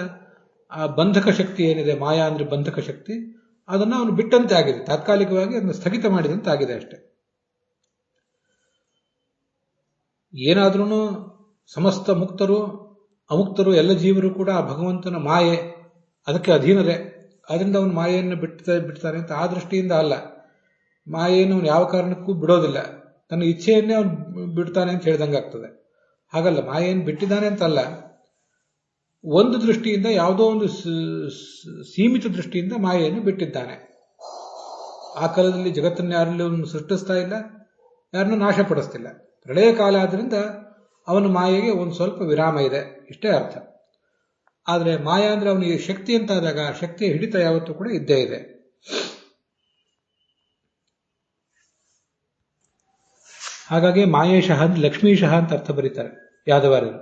ಆ ಬಂಧಕ ಶಕ್ತಿ ಏನಿದೆ, ಮಾಯಾ ಅಂದ್ರೆ ಬಂಧಕ ಶಕ್ತಿ, ಅದನ್ನು ಅವನು ಬಿಟ್ಟಂತೆ ಆಗಿದೆ, ತಾತ್ಕಾಲಿಕವಾಗಿ ಅದನ್ನು ಸ್ಥಗಿತ ಮಾಡಿದಂತೆ ಆಗಿದೆ ಅಷ್ಟೆ. ಏನಾದ್ರೂ ಸಮಸ್ತ ಮುಕ್ತರು ಅಮುಕ್ತರು ಎಲ್ಲ ಜೀವರು ಕೂಡ ಆ ಭಗವಂತನ ಮಾಯೆ, ಅದಕ್ಕೆ ಅಧೀನರೇ. ಅದರಿಂದ ಅವನು ಮಾಯೆಯನ್ನು ಬಿಡ್ತಾನೆ ಅಂತ ಆ ದೃಷ್ಟಿಯಿಂದ ಅಲ್ಲ. ಮಾಯೆಯನ್ನು ಅವನು ಯಾವ ಕಾರಣಕ್ಕೂ ಬಿಡೋದಿಲ್ಲ, ತನ್ನ ಇಚ್ಛೆಯನ್ನೇ ಅವನು ಬಿಡ್ತಾನೆ ಅಂತ ಹೇಳ್ದಂಗೆ ಆಗ್ತದೆ. ಹಾಗಲ್ಲ, ಮಾಯೆಯನ್ನು ಬಿಟ್ಟಿದ್ದಾನೆ ಅಂತಲ್ಲ, ಒಂದು ದೃಷ್ಟಿಯಿಂದ, ಯಾವುದೋ ಒಂದು ಸೀಮಿತ ದೃಷ್ಟಿಯಿಂದ ಮಾಯೆಯನ್ನು ಬಿಟ್ಟಿದ್ದಾನೆ. ಆ ಕಾಲದಲ್ಲಿ ಜಗತ್ತನ್ನು ಯಾರಲ್ಲಿ ಅವನು ಸೃಷ್ಟಿಸ್ತಾ ಇಲ್ಲ, ಯಾರನ್ನು ನಾಶಪಡಿಸ್ತಿಲ್ಲ. ಪ್ರಳಯ ಕಾಲ ಆದ್ರಿಂದ ಅವನ ಮಾಯೆಗೆ ಒಂದು ಸ್ವಲ್ಪ ವಿರಾಮ ಇದೆ, ಇಷ್ಟೇ ಅರ್ಥ. ಆದರೆ ಮಾಯಾ ಅಂದ್ರೆ ಅವನಿಗೆ ಶಕ್ತಿ ಅಂತ ಆದಾಗ ಶಕ್ತಿಯ ಹಿಡಿತ ಯಾವತ್ತೂ ಕೂಡ ಇದ್ದೇ ಇದೆ. ಹಾಗಾಗಿ ಮಾಯೇಶಃ ಅಂತ ಲಕ್ಷ್ಮೀಶಃ ಅಂತ ಅರ್ಥ ಬರೀತಾರೆ ಯಾದವಾರರು.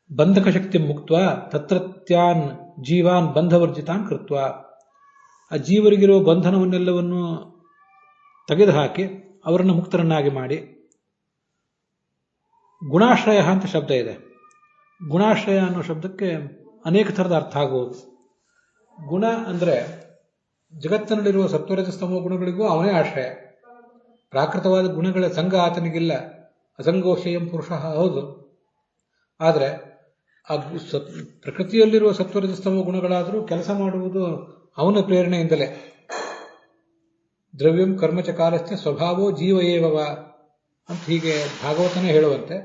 ಬಂಧಕ ಶಕ್ತಿ ಮುಕ್ತ ತತ್ರತ್ಯಾನ್ ಜೀವಾನ್ ಬಂಧವರ್ಜಿತಾನ್ ಕೃತ್ವ. ಆ ಜೀವರಿಗಿರುವ ಬಂಧನವನ್ನೆಲ್ಲವನ್ನು ತೆಗೆದುಹಾಕಿ ಅವರನ್ನು ಮುಕ್ತರನ್ನಾಗಿ ಮಾಡಿ. ಗುಣಾಶ್ರಯ ಅಂತ ಶಬ್ದ ಇದೆ. ಗುಣಾಶ್ರಯ ಅನ್ನೋ ಶಬ್ದಕ್ಕೆ ಅನೇಕ ಥರದ ಅರ್ಥ ಆಗುವುದು. ಗುಣ ಅಂದ್ರೆ ಜಗತ್ತಿನಲ್ಲಿರುವ ಸತ್ವರಜಸ್ತಮೋ ಗುಣಗಳಿಗೂ ಅವನೇ ಆಶ್ರಯ. ಪ್ರಾಕೃತವಾದ ಗುಣಗಳ ಸಂಘ ಆತನಿಗಿಲ್ಲ. ಅಸಂಗೋಷಯಂ ಪುರುಷ, ಹೌದು. ಆದರೆ ಆ ಪ್ರಕೃತಿಯಲ್ಲಿರುವ ಸತ್ವರಜಸ್ತಮೋ ಗುಣಗಳಾದರೂ ಕೆಲಸ ಮಾಡುವುದು ಅವನ ಪ್ರೇರಣೆಯಿಂದಲೇ. ದ್ರವ್ಯಂ ಕರ್ಮಚ ಕಾಲಸ್ಯ ಸ್ವಭಾವೋ ಜೀವ ಏವವ ಅಂತ ಹೀಗೆ ಭಾಗವತನೇ ಹೇಳುವಂತೆ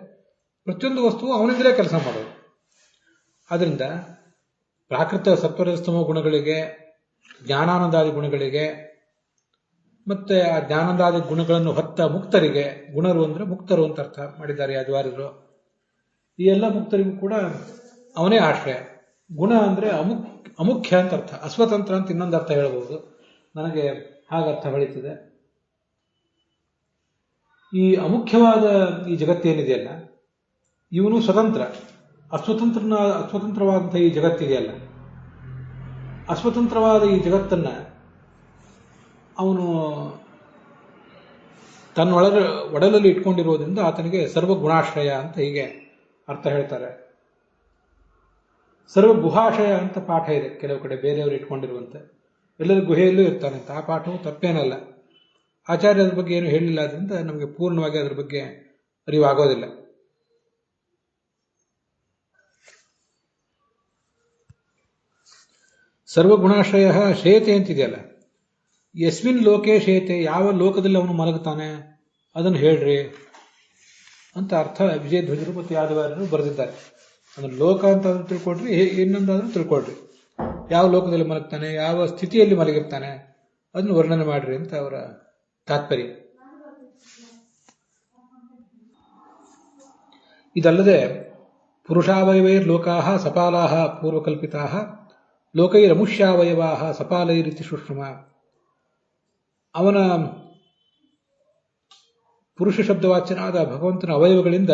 ಪ್ರತಿಯೊಂದು ವಸ್ತುವು ಅವನಿಂದಲೇ ಕೆಲಸ ಮಾಡೋದು. ಆದ್ರಿಂದ ಪ್ರಾಕೃತ ಸತ್ವರಜಸ್ತಮೋ ಗುಣಗಳಿಗೆ, ಜ್ಞಾನಾನಂದಾದಿ ಗುಣಗಳಿಗೆ, ಮತ್ತೆ ಆ ಜ್ಞಾನಾನಂದಾದಿ ಗುಣಗಳನ್ನು ಹೊತ್ತ ಮುಕ್ತರಿಗೆ, ಗುಣರು ಅಂದ್ರೆ ಮುಕ್ತರು ಅಂತ ಅರ್ಥ ಮಾಡಿದ್ದಾರೆ ಯಾದವಾರರು. ಈ ಎಲ್ಲ ಮುಕ್ತರಿಗೂ ಕೂಡ ಅವನೇ ಆಶ್ರಯ. ಗುಣ ಅಂದ್ರೆ ಅಮುಖ್ಯ ಅಂತ ಅರ್ಥ, ಅಸ್ವತಂತ್ರ ಅಂತ ಇನ್ನೊಂದು ಅರ್ಥ ಹೇಳಬಹುದು. ನನಗೆ ಹಾಗರ್ಥ ಹೊಳಿತಿದೆ. ಈ ಅಮುಖ್ಯವಾದ ಈ ಜಗತ್ತೇನಿದೆಯಲ್ಲ, ಇವನು ಸ್ವತಂತ್ರ. ಅಸ್ವತಂತ್ರವಾದಂಥ ಈ ಜಗತ್ತಿದೆಯಲ್ಲ, ಅಸ್ವತಂತ್ರವಾದ ಈ ಜಗತ್ತನ್ನ ಅವನು ತನ್ನ ಒಡಲಲ್ಲಿ ಇಟ್ಕೊಂಡಿರುವುದರಿಂದ ಆತನಿಗೆ ಸರ್ವಗುಣಾಶ್ರಯ ಅಂತ ಹೀಗೆ ಅರ್ಥ ಹೇಳ್ತಾರೆ. ಸರ್ವಗುಹಾಶಯ ಅಂತ ಪಾಠ ಇದೆ ಕೆಲವು ಕಡೆ, ಬೇರೆಯವರು ಇಟ್ಕೊಂಡಿರುವಂತೆ. ಎಲ್ಲರ ಗುಹೆಯಲ್ಲೂ ಇರ್ತಾನಂತ. ಆ ಪಾಠವು ತಪ್ಪೇನಲ್ಲ. ಆಚಾರ್ಯ ಅದ್ರ ಬಗ್ಗೆ ಏನು ಹೇಳಿಲ್ಲ, ಅದರಿಂದ ನಮಗೆ ಪೂರ್ಣವಾಗಿ ಅದ್ರ ಬಗ್ಗೆ ಅರಿವಾಗೋದಿಲ್ಲ. ಸರ್ವಗುಣಾಶ್ರಯ ಶೇತೆ ಅಂತಿದೆಯಲ್ಲ, ಯಸ್ಮಿನ್ ಲೋಕೆ ಶೇತೆ, ಯಾವ ಲೋಕದಲ್ಲಿ ಅವನು ಮಲಗುತ್ತಾನೆ ಅದನ್ನು ಹೇಳ್ರಿ ಅಂತ ಅರ್ಥ ವಿಜಯಧ್ವಜರು ಮತ್ತು ಯಾದವಾರರು ಬರೆದಿದ್ದಾರೆ. ಅದನ್ನು ಲೋಕ ಅಂತಾದ್ರೂ ತಿಳ್ಕೊಳ್ರಿ, ಇನ್ನೊಂದಾದ್ರೂ ತಿಳ್ಕೊಳ್ರಿ. ಯಾವ ಲೋಕದಲ್ಲಿ ಮಲಗ್ತಾನೆ, ಯಾವ ಸ್ಥಿತಿಯಲ್ಲಿ ಮಲಗಿರ್ತಾನೆ ಅದನ್ನು ವರ್ಣನೆ ಮಾಡ್ರಿ ಅಂತ ಅವರ ತಾತ್ಪರ್ಯ. ಇದಲ್ಲದೆ ಪುರುಷಾವಯವೈರ್ಲೋಕಾಃ ಸಪಾಲಾಃ ಪೂರ್ವಕಲ್ಪಿತಾಃ ಲೋಕೈರಮುಷ್ಯಾವಯವಾಃ ಸಪಾಲೈರಿತಿ ಸುಶ್ರುಮ. ಅವನ ಪುರುಷ ಶಬ್ದವಾಚ್ಯನಾದ ಭಗವಂತನ ಅವಯವಗಳಿಂದ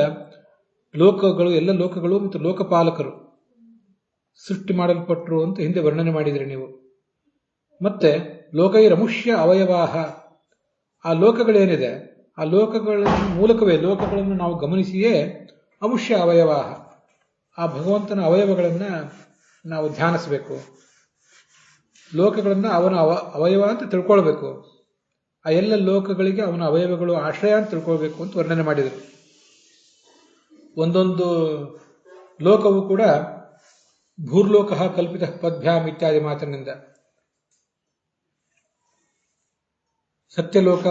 ಲೋಕಗಳು, ಎಲ್ಲ ಲೋಕಗಳು ಮತ್ತು ಲೋಕಪಾಲಕರು ಸೃಷ್ಟಿ ಮಾಡಲ್ಪಟ್ಟರು ಅಂತ ಹಿಂದೆ ವರ್ಣನೆ ಮಾಡಿದ್ರಿ ನೀವು. ಮತ್ತೆ ಲೋಕೈರಮುಷ್ಯ ಅವಯವಾಹ, ಆ ಲೋಕಗಳೇನಿದೆ ಆ ಲೋಕಗಳ ಮೂಲಕವೇ, ಲೋಕಗಳನ್ನು ನಾವು ಗಮನಿಸಿಯೇ ಅಮುಷ್ಯ ಅವಯವಾಹ, ಆ ಭಗವಂತನ ಅವಯವಗಳನ್ನು ನಾವು ಧ್ಯಾನಿಸಬೇಕು. ಲೋಕಗಳನ್ನು ಅವನ ಅವಯವ ಅಂತ ತಿಳ್ಕೊಳ್ಬೇಕು. ಆ ಎಲ್ಲ ಲೋಕಗಳಿಗೆ ಅವನ ಅವಯವಗಳು ಆಶ್ರಯ ಅಂತ ತಿಳ್ಕೊಳ್ಬೇಕು ಅಂತ ವರ್ಣನೆ ಮಾಡಿದರು. ಒಂದೊಂದು ಲೋಕವು ಕೂಡ ಭೂರ್ಲೋಕ ಕಲ್ಪಿತ ಪದ್ಭ್ಯಾಮ್ ಇತ್ಯಾದಿ ಮಾತಿನಿಂದ, ಸತ್ಯಲೋಕ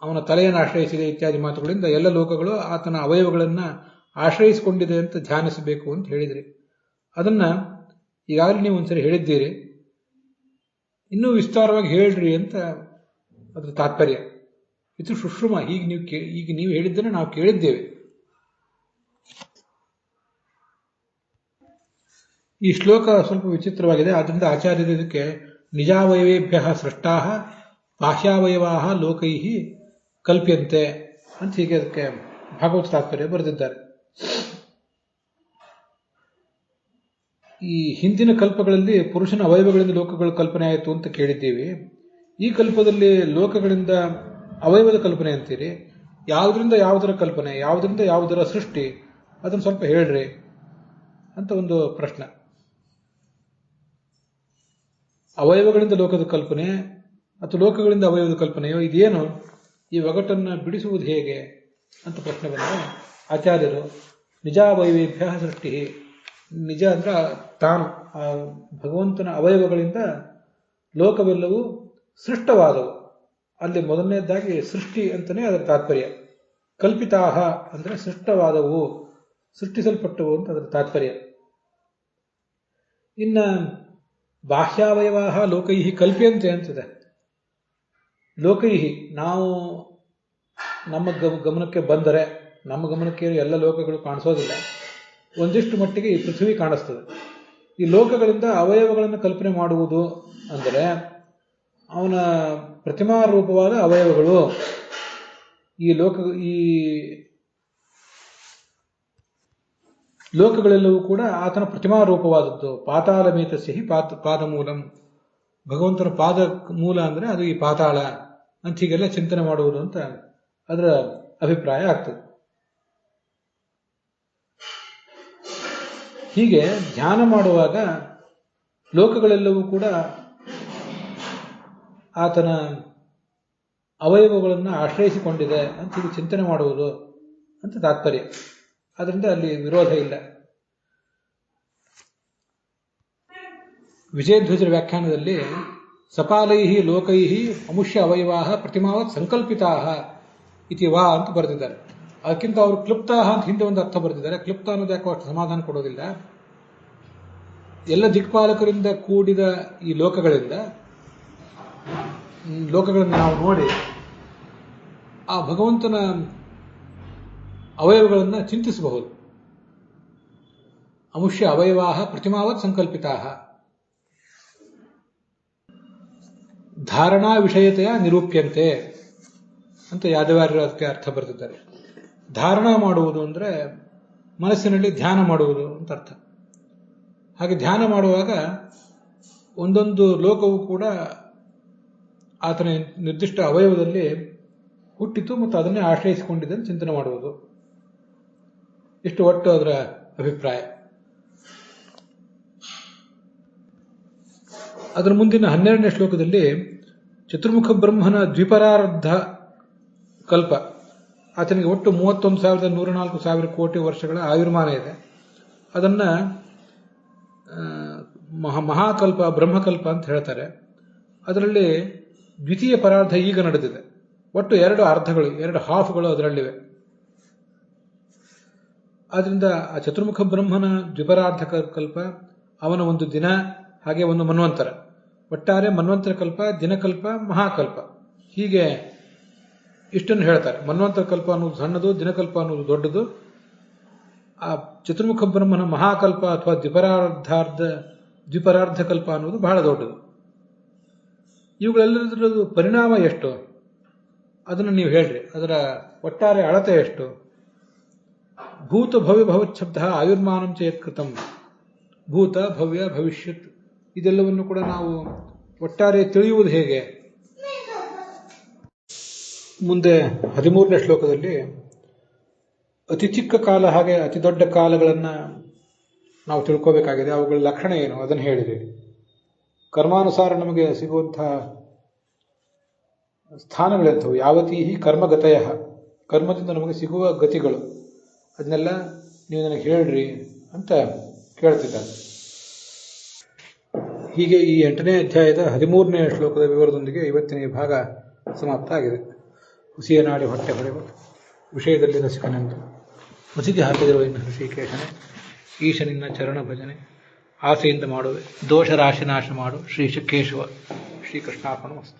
ಅವನ ತಲೆಯನ್ನು ಆಶ್ರಯಿಸಿದೆ ಇತ್ಯಾದಿ ಮಾತುಗಳಿಂದ ಎಲ್ಲ ಲೋಕಗಳು ಆತನ ಅವಯವಗಳನ್ನು ಆಶ್ರಯಿಸಿಕೊಂಡಿದೆ ಅಂತ ಧ್ಯಾನಿಸಬೇಕು ಅಂತ ಹೇಳಿದ್ರಿ. ಅದನ್ನ ಈಗಾಗಲೇ ನೀವು ಒಂದ್ಸರಿ ಹೇಳಿದ್ದೀರಿ, ಇನ್ನೂ ವಿಸ್ತಾರವಾಗಿ ಹೇಳ್ರಿ ಅಂತ ಅದ್ರ ತಾತ್ಪರ್ಯ. ಇದು ಸುಶ್ರುಮ. ಈಗ ನೀವು ಹೇಳಿದ್ದನ್ನು ನಾವು ಕೇಳಿದ್ದೇವೆ. ಈ ಶ್ಲೋಕ ಸ್ವಲ್ಪ ವಿಚಿತ್ರವಾಗಿದೆ. ಆದ್ದರಿಂದ ಆಚಾರ್ಯರು ಇದಕ್ಕೆ ನಿಜಾವಯವೇಭ್ಯ ಸೃಷ್ಟಾ ಬಾಹ್ಯಾವಯವಾ ಲೋಕೈ ಕಲ್ಪ್ಯಂತೆ ಅಂತ ಹೀಗೆ ಅದಕ್ಕೆ ಭಾಗವತ ತಾತ್ಪರ್ಯ ಬರೆದಿದ್ದಾರೆ. ಈ ಹಿಂದಿನ ಕಲ್ಪಗಳಲ್ಲಿ ಪುರುಷನ ಅವಯವಗಳಿಂದ ಲೋಕಗಳ ಕಲ್ಪನೆ ಆಯಿತು ಅಂತ ಕೇಳಿದ್ದೀವಿ. ಈ ಕಲ್ಪದಲ್ಲಿ ಲೋಕಗಳಿಂದ ಅವಯವದ ಕಲ್ಪನೆ ಅಂತೀರಿ. ಯಾವುದರಿಂದ ಯಾವುದರ ಕಲ್ಪನೆ, ಯಾವುದರಿಂದ ಯಾವುದರ ಸೃಷ್ಟಿ, ಅದನ್ನು ಸ್ವಲ್ಪ ಹೇಳ್ರಿ ಅಂತ ಒಂದು ಪ್ರಶ್ನೆ. ಅವಯವಗಳಿಂದ ಲೋಕದ ಕಲ್ಪನೆ ಅಥವಾ ಲೋಕಗಳಿಂದ ಅವಯವದ ಕಲ್ಪನೆಯೋ, ಇದೇನು, ಈ ಒಗಟನ್ನು ಬಿಡಿಸುವುದು ಹೇಗೆ ಅಂತ ಪ್ರಶ್ನೆ ಬಂದರೆ ಆಚಾರ್ಯರು ನಿಜಾವಯವೇಭ್ಯ ಸೃಷ್ಟಿ, ನಿಜ ಅಂದ್ರೆ ತಾನು, ಆ ಭಗವಂತನ ಅವಯವಗಳಿಂದ ಲೋಕವೆಲ್ಲವೂ ಸೃಷ್ಟವಾದವು. ಅಲ್ಲಿ ಮೊದಲನೇದಾಗಿ ಸೃಷ್ಟಿ ಅಂತಲೇ ಅದರ ತಾತ್ಪರ್ಯ. ಕಲ್ಪಿತಾಹ ಅಂದರೆ ಸೃಷ್ಟವಾದವು, ಸೃಷ್ಟಿಸಲ್ಪಟ್ಟವು ಅಂತ ಅದರ ತಾತ್ಪರ್ಯ. ಇನ್ನ ಬಾಹ್ಯಾವಯವಾಹ ಲೋಕೈಹಿ ಕಲ್ಪ್ಯಂತೆ ಅಂತಿದೆ. ಲೋಕೈಹಿ, ನಾವು ನಮ್ಮ ಗಮನಕ್ಕೆ ಬಂದರೆ, ನಮ್ಮ ಗಮನಕ್ಕೆ ಎಲ್ಲ ಲೋಕಗಳು ಕಾಣಿಸೋದಿಲ್ಲ. ಒಂದಿಷ್ಟು ಮಟ್ಟಿಗೆ ಈ ಪೃಥ್ವಿ ಕಾಣಿಸ್ತದೆ. ಈ ಲೋಕಗಳಿಂದ ಅವಯವಗಳನ್ನು ಕಲ್ಪನೆ ಮಾಡುವುದು ಅಂದರೆ ಅವನ ಪ್ರತಿಮಾರೂಪವಾದ ಅವಯವಗಳು. ಈ ಲೋಕಗಳೆಲ್ಲವೂ ಕೂಡ ಆತನ ಪ್ರತಿಮಾರೂಪವಾದದ್ದು. ಪಾತಾಳಮೇತಸ್ಯ ಹಿ ಪಾದಮೂಲಂ, ಭಗವಂತನ ಪಾದ ಮೂಲ ಅಂದರೆ ಅದು ಈ ಪಾತಾಳ ಅಂತ ಹೀಗೆಲ್ಲ ಚಿಂತನೆ ಮಾಡುವುದು ಅಂತ ಅದರ ಅಭಿಪ್ರಾಯ ಆಗ್ತದೆ. ಹೀಗೆ ಧ್ಯಾನ ಮಾಡುವಾಗ ಲೋಕಗಳೆಲ್ಲವೂ ಕೂಡ ಆತನ ಅವಯವಗಳನ್ನು ಆಶ್ರಯಿಸಿಕೊಂಡಿದೆ ಅಂತ ಹೀಗೆ ಚಿಂತನೆ ಮಾಡುವುದು ಅಂತ ತಾತ್ಪರ್ಯ. ಅದರಿಂದ ಅಲ್ಲಿ ವಿರೋಧ ಇಲ್ಲ. ವಿಜಯಧ್ವಜರ ವ್ಯಾಖ್ಯಾನದಲ್ಲಿ ಸಪಾಲೈ ಲೋಕೈ ಅಮುಷ್ಯ ಅವಯವಾ ಪ್ರತಿಮಾವತ್ ಸಂಕಲ್ಪಿತಾ ಇತಿ ವಾ ಅಂತ ಬರೆದಿದ್ದಾರೆ. ಅದಕ್ಕಿಂತ ಅವರು ಕ್ಲುಪ್ತ ಅಂತ ಹಿಂದೆ ಒಂದು ಅರ್ಥ ಬರೆದಿದ್ದಾರೆ. ಕ್ಲುಪ್ತ ಅನ್ನೋದು ಯಾಕೋ ಅಷ್ಟು ಸಮಾಧಾನ ಕೊಡೋದಿಲ್ಲ. ಎಲ್ಲ ದಿಕ್ಪಾಲಕರಿಂದ ಕೂಡಿದ ಈ ಲೋಕಗಳನ್ನು ನಾವು ನೋಡಿ ಆ ಭಗವಂತನ ಅವಯವಗಳನ್ನು ಚಿಂತಿಸಬಹುದು. ಅಮುಷ್ಯ ಅವಯವಾ ಪ್ರತಿಮಾವತ್ ಸಂಕಲ್ಪಿತಾ ಧಾರಣಾ ವಿಷಯತೆಯ ನಿರೂಪ್ಯಂತೆ. ಅಂತ ಯಾದವಾರ್ಯರು ಅದಕ್ಕೆ ಅರ್ಥ ಬರೆದಿದ್ದಾರೆ. ಧಾರಣ ಮಾಡುವುದು ಅಂದರೆ ಮನಸ್ಸಿನಲ್ಲಿ ಧ್ಯಾನ ಮಾಡುವುದು ಅಂತ ಅರ್ಥ. ಹಾಗೆ ಧ್ಯಾನ ಮಾಡುವಾಗ ಒಂದೊಂದು ಲೋಕವು ಕೂಡ ಆತನ ನಿರ್ದಿಷ್ಟ ಅವಯವದಲ್ಲಿ ಹುಟ್ಟಿತು ಮತ್ತು ಅದನ್ನೇ ಆಶ್ರಯಿಸಿಕೊಂಡಿದೆ ಅಂತ ಚಿಂತನೆ ಮಾಡುವುದು. ಇಷ್ಟು ಒಟ್ಟು ಅದರ ಅಭಿಪ್ರಾಯ. ಅದರ ಮುಂದಿನ 12ನೇ ಶ್ಲೋಕದಲ್ಲಿ ಚತುರ್ಮುಖ ಬ್ರಹ್ಮನ ದ್ವಿಪರಾರ್ಧ ಕಲ್ಪ, ಆತನಿಗೆ ಒಟ್ಟು 31,104,000 ಕೋಟಿ ವರ್ಷಗಳ ಆಯುರ್ಮಾನ ಇದೆ. ಅದನ್ನು ಮಹಾಕಲ್ಪ ಬ್ರಹ್ಮಕಲ್ಪ ಅಂತ ಹೇಳ್ತಾರೆ. ಅದರಲ್ಲಿ ದ್ವಿತೀಯ ಪರಾರ್ಧ ಈಗ ನಡೆದಿದೆ. ಒಟ್ಟು 2 ಅರ್ಧಗಳು, 2 ಹಾಫ್ಗಳು ಅದರಲ್ಲಿವೆ. ಆದ್ದರಿಂದ ಆ ಚತುರ್ಮುಖ ಬ್ರಹ್ಮನ ದ್ವಿಪರಾರ್ಧ ಕಲ್ಪ, ಅವನ ಒಂದು ದಿನ, ಹಾಗೆ ಒಂದು ಮನ್ವಂತರ, ಒಟ್ಟಾರೆ ಮನ್ವಂತರ ಕಲ್ಪ, ದಿನಕಲ್ಪ, ಮಹಾಕಲ್ಪ, ಹೀಗೆ ಇಷ್ಟನ್ನು ಹೇಳ್ತಾರೆ. ಮನ್ವಂತರ ಕಲ್ಪ ಅನ್ನೋದು ಸಣ್ಣದು, ದಿನಕಲ್ಪ ಅನ್ನೋದು ದೊಡ್ಡದು. ಆ ಚತುರ್ಮುಖ ಬ್ರಹ್ಮನ ಮಹಾಕಲ್ಪ ಅಥವಾ ದ್ವಿಪರಾರ್ಧ ಕಲ್ಪ ಅನ್ನೋದು ಬಹಳ ದೊಡ್ಡದು. ಇವುಗಳೆಲ್ಲದರದ್ದು ಪರಿಣಾಮ ಎಷ್ಟು ಅದನ್ನು ನೀವು ಹೇಳ್ರಿ. ಅದರ ಒಟ್ಟಾರೆ ಅಳತೆ ಎಷ್ಟು? ಭೂತ ಭವ್ಯ ಭವಚ್ಛಬ್ದ ಆಯುರ್ಮಾನಂ ಚ ಯತ್ಕೃತಂ. ಭೂತ ಭವ್ಯ ಭವಿಷ್ಯತ್ ಇದೆಲ್ಲವನ್ನು ಕೂಡ ನಾವು ಒಟ್ಟಾರೆ ತಿಳಿಯುವುದು ಹೇಗೆ? ಮುಂದೆ 13ನೇ ಶ್ಲೋಕದಲ್ಲಿ ಅತಿ ಚಿಕ್ಕ ಕಾಲ ಹಾಗೆ ಅತಿ ದೊಡ್ಡ ಕಾಲಗಳನ್ನು ನಾವು ತಿಳ್ಕೋಬೇಕಾಗಿದೆ. ಅವುಗಳ ಲಕ್ಷಣ ಏನು ಅದನ್ನು ಹೇಳಿದೆ. ಕರ್ಮಾನುಸಾರ ನಮಗೆ ಸಿಗುವಂತಹ ಸ್ಥಾನಗಳೆಂಥವು? ಯಾವತೀ ಕರ್ಮಗತಯ, ಕರ್ಮದಿಂದ ನಮಗೆ ಸಿಗುವ ಗತಿಗಳು, ಅದನ್ನೆಲ್ಲ ನೀವು ನನಗೆ ಹೇಳ್ರಿ ಅಂತ ಕೇಳ್ತಿದ್ದಾರೆ. ಹೀಗೆ ಈ 8ನೇ ಅಧ್ಯಾಯದ 13ನೇ ಶ್ಲೋಕದ ವಿವರದೊಂದಿಗೆ ಇವತ್ತಿನ ಈ ಭಾಗ ಸಮಾಪ್ತ ಆಗಿದೆ. ಹುಸಿಯ ನಾಡಿ ಹೊಟ್ಟೆ ಹೊಡೆಯುವ ವಿಷಯದಲ್ಲಿ ರಸಿಕನೆಂದು ಮುಸಿಗೆ ಹಾಕಿದಿರುವ ಇನ್ನು ಶ್ರೀಕೇಶನೇ, ಈಶ ನಿನ್ನ ಚರಣ ಭಜನೆ ಆಸೆಯಿಂದ ಮಾಡುವೆ, ದೋಷ ರಾಶಿ ನಾಶ ಮಾಡು ಶ್ರೀ ಕೇಶವ. ಶ್ರೀಕೃಷ್ಣಾರ್ಪಣಮಸ್ತು.